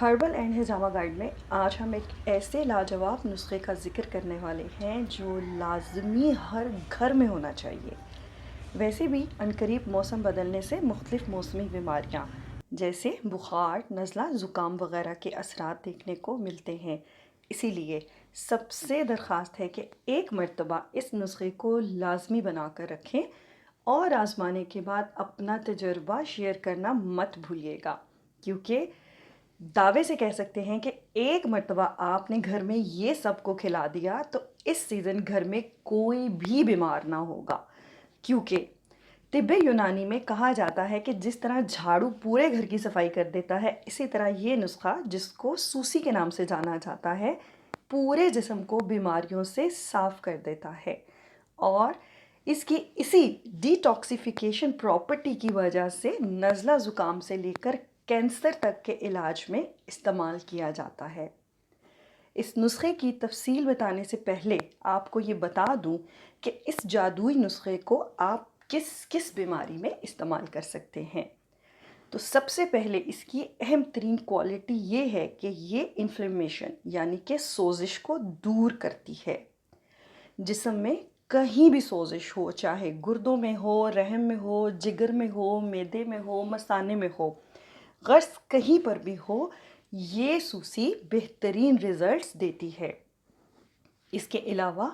Herbal and ہجامہ guide میں آج ہم ایک ایسے لاجواب نسخے کا ذکر کرنے والے ہیں جو لازمی ہر گھر میں ہونا چاہیے۔ ویسے بھی عنقریب موسم بدلنے سے مختلف موسمی بیماریاں جیسے بخار، نزلہ، زکام وغیرہ کے اثرات دیکھنے کو ملتے ہیں۔ اسی لیے سب سے درخواست ہے کہ ایک مرتبہ اس نسخے کو لازمی بنا کر رکھیں اور آزمانے کے بعد اپنا تجربہ شیئر کرنا مت بھولیے گا، کیونکہ دعوے سے کہہ سکتے ہیں کہ ایک مرتبہ آپ نے گھر میں یہ سب کو کھلا دیا تو اس سیزن گھر میں کوئی بھی بیمار نہ ہوگا، کیونکہ طب یونانی میں کہا جاتا ہے کہ جس طرح جھاڑو پورے گھر کی صفائی کر دیتا ہے، اسی طرح یہ نسخہ جس کو سوسی کے نام سے جانا جاتا ہے پورے جسم کو بیماریوں سے صاف کر دیتا ہے، اور اس کی اسی ڈی ٹاکسیفیکیشن پراپرٹی کی وجہ سے نزلہ زکام سے لے کر کینسر تک کے علاج میں استعمال کیا جاتا ہے۔ اس نسخے کی تفصیل بتانے سے پہلے آپ کو یہ بتا دوں کہ اس جادوئی نسخے کو آپ کس کس بیماری میں استعمال کر سکتے ہیں۔ تو سب سے پہلے اس کی اہم ترین کوالٹی یہ ہے کہ یہ انفلیمیشن یعنی کہ سوزش کو دور کرتی ہے۔ جسم میں کہیں بھی سوزش ہو، چاہے گردوں میں ہو، رحم میں ہو، جگر میں ہو، معدے میں ہو، مثانے میں ہو، غرض کہیں پر بھی ہو، یہ سوسی بہترین ریزلٹس دیتی ہے۔ اس کے علاوہ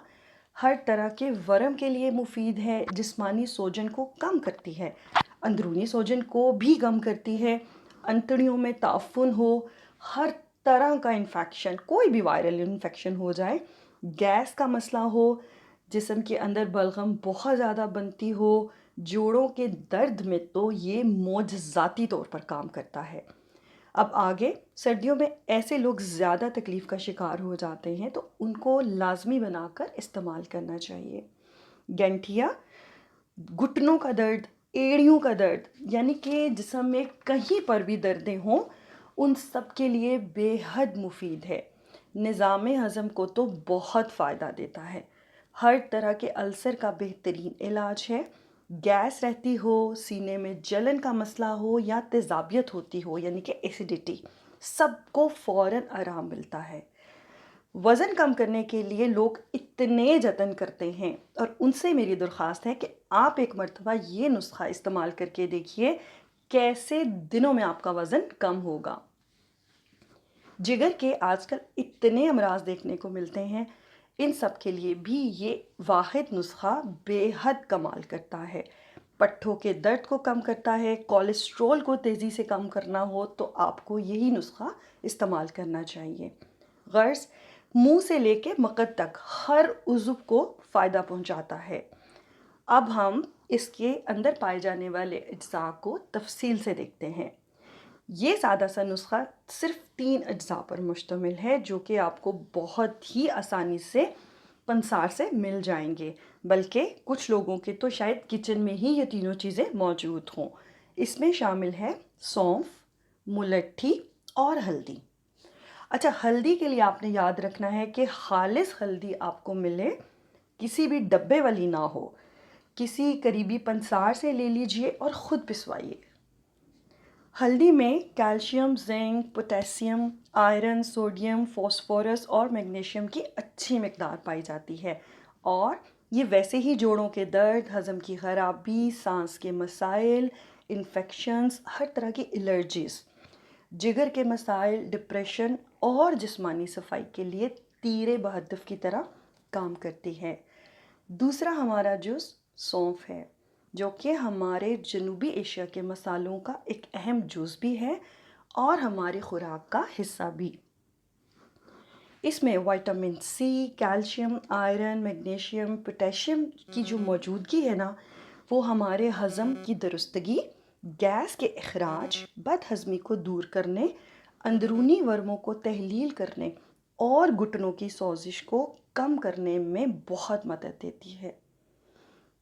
ہر طرح کے ورم کے لیے مفید ہے، جسمانی سوجن کو کم کرتی ہے، اندرونی سوجن کو بھی کم کرتی ہے، انتڑیوں میں تعفن ہو، ہر طرح کا انفیکشن، کوئی بھی وائرل انفیکشن ہو جائے، گیس کا مسئلہ ہو، جسم کے اندر بلغم بہت زیادہ بنتی ہو، جوڑوں کے درد میں تو یہ معجزاتی طور پر کام کرتا ہے۔ اب آگے سردیوں میں ایسے لوگ زیادہ تکلیف کا شکار ہو جاتے ہیں تو ان کو لازمی بنا کر استعمال کرنا چاہیے۔ گنٹھیا، گھٹنوں کا درد، ایڑیوں کا درد، یعنی کہ جسم میں کہیں پر بھی دردیں ہوں، ان سب کے لیے بے حد مفید ہے۔ نظام ہضم کو تو بہت فائدہ دیتا ہے، ہر طرح کے السر کا بہترین علاج ہے۔ گیس رہتی ہو، سینے میں جلن کا مسئلہ ہو یا تیزابیت ہوتی ہو یعنی کہ ایسیڈیٹی، سب کو فوراً آرام ملتا ہے۔ وزن کم کرنے کے لیے لوگ اتنے جتن کرتے ہیں، اور ان سے میری درخواست ہے کہ آپ ایک مرتبہ یہ نسخہ استعمال کر کے دیکھیے کیسے دنوں میں آپ کا وزن کم ہوگا۔ جگر کے آج کل اتنے امراض دیکھنے کو ملتے ہیں، ان سب کے لیے بھی یہ واحد نسخہ بے حد کمال کرتا ہے۔ پٹھوں کے درد کو کم کرتا ہے، کولیسٹرول کو تیزی سے کم کرنا ہو تو آپ کو یہی نسخہ استعمال کرنا چاہیے۔ غرض منہ سے لے کے مقد تک ہر عضو کو فائدہ پہنچاتا ہے۔ اب ہم اس کے اندر پائے جانے والے اجزاء کو تفصیل سے دیکھتے ہیں۔ یہ سادہ سا نسخہ صرف 3 اجزاء پر مشتمل ہے جو کہ آپ کو بہت ہی آسانی سے پنسار سے مل جائیں گے، بلکہ کچھ لوگوں کے تو شاید کچن میں ہی یہ تینوں چیزیں موجود ہوں۔ اس میں شامل ہے سونف، ملٹھی اور ہلدی۔ اچھا، ہلدی کے لیے آپ نے یاد رکھنا ہے کہ خالص ہلدی آپ کو ملے، کسی بھی ڈبے والی نہ ہو، کسی قریبی پنسار سے لے لیجئے اور خود پسوائیے۔ ہلدی میں calcium, zinc, potassium, iron, sodium, phosphorus اور میگنیشیم کی اچھی مقدار پائی جاتی ہے، اور یہ ویسے ہی جوڑوں کے درد، ہضم کی خرابی، سانس کے مسائل، انفیکشنز، ہر طرح کی الرجیز، جگر کے مسائل، ڈپریشن اور جسمانی صفائی کے لیے تیر بہدف کی طرح کام کرتی ہے۔ دوسرا ہمارا جز سونف ہے، جو کہ ہمارے جنوبی ایشیا کے مسالوں کا ایک اہم جز بھی ہے اور ہماری خوراک کا حصہ بھی۔ اس میں vitamin C, calcium, iron, magnesium, potassium کی جو موجودگی ہے نا، وہ ہمارے ہضم کی درستگی، گیس کے اخراج، بد ہضمی کو دور کرنے، اندرونی ورموں کو تحلیل کرنے اور گھٹنوں کی سوزش کو کم کرنے میں بہت مدد دیتی ہے۔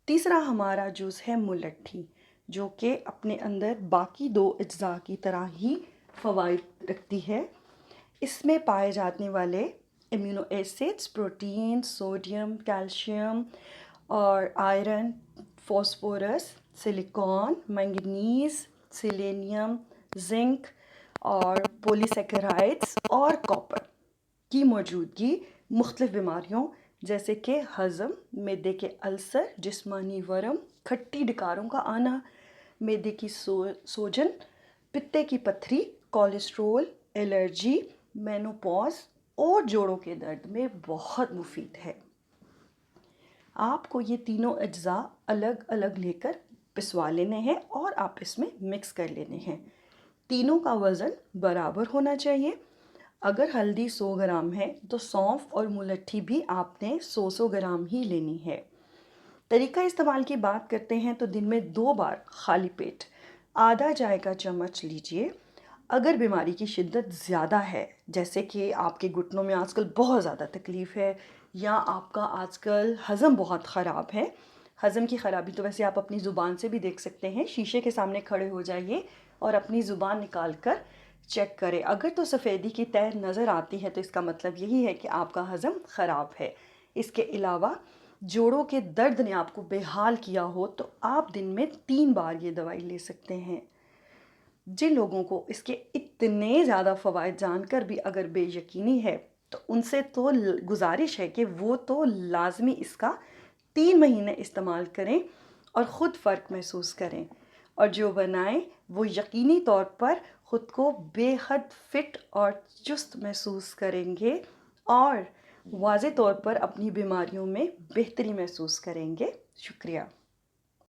تیسرا ہمارا جز ہے ملٹھی، جو کہ اپنے اندر باقی 2 اجزاء کی طرح ہی فوائد رکھتی ہے۔ اس میں پائے جانے والے amino acids, protein, sodium, calcium اور iron, phosphorus, silicon, manganese, selenium, zinc اور پولیسیکرائڈس اور کاپر کی موجودگی مختلف بیماریوں جیسے کہ ہضم، معدے کے السر، جسمانی ورم، کھٹی ڈکاروں کا آنا، معدے کی سوجن، پتے کی پتھری، کولیسٹرول، الرجی، مینوپاز اور جوڑوں کے درد میں بہت مفید ہے۔ آپ کو یہ تینوں اجزاء الگ الگ لے کر پسوا لینے ہیں اور آپس میں مکس کر لینے ہیں۔ تینوں کا وزن برابر ہونا چاہیے۔ اگر ہلدی 100 گرام ہے تو سونف اور ملٹھی بھی آپ نے 100 گرام ہی لینی ہے۔ طریقہ استعمال کی بات کرتے ہیں تو دن میں 2 بار خالی پیٹ آدھا چائے کا چمچ لیجئے۔ اگر بیماری کی شدت زیادہ ہے، جیسے کہ آپ کے گھٹنوں میں آج کل بہت زیادہ تکلیف ہے یا آپ کا آج کل ہضم بہت خراب ہے، ہضم کی خرابی تو ویسے آپ اپنی زبان سے بھی دیکھ سکتے ہیں۔ شیشے کے سامنے کھڑے ہو جائیے اور اپنی زبان نکال کر چیک کریں۔ اگر تو سفیدی کی تہ نظر آتی ہے تو اس کا مطلب یہی ہے کہ آپ کا ہضم خراب ہے۔ اس کے علاوہ جوڑوں کے درد نے آپ کو بے حال کیا ہو تو آپ دن میں 3 بار یہ دوائی لے سکتے ہیں۔ جن لوگوں کو اس کے اتنے زیادہ فوائد جان کر بھی اگر بے یقینی ہے تو ان سے تو گزارش ہے کہ وہ تو لازمی اس کا 3 مہینے استعمال کریں اور خود فرق محسوس کریں، اور جو بنائیں وہ یقینی طور پر خود کو بے حد فٹ اور چست محسوس کریں گے اور واضح طور پر اپنی بیماریوں میں بہتری محسوس کریں گے۔ شکریہ۔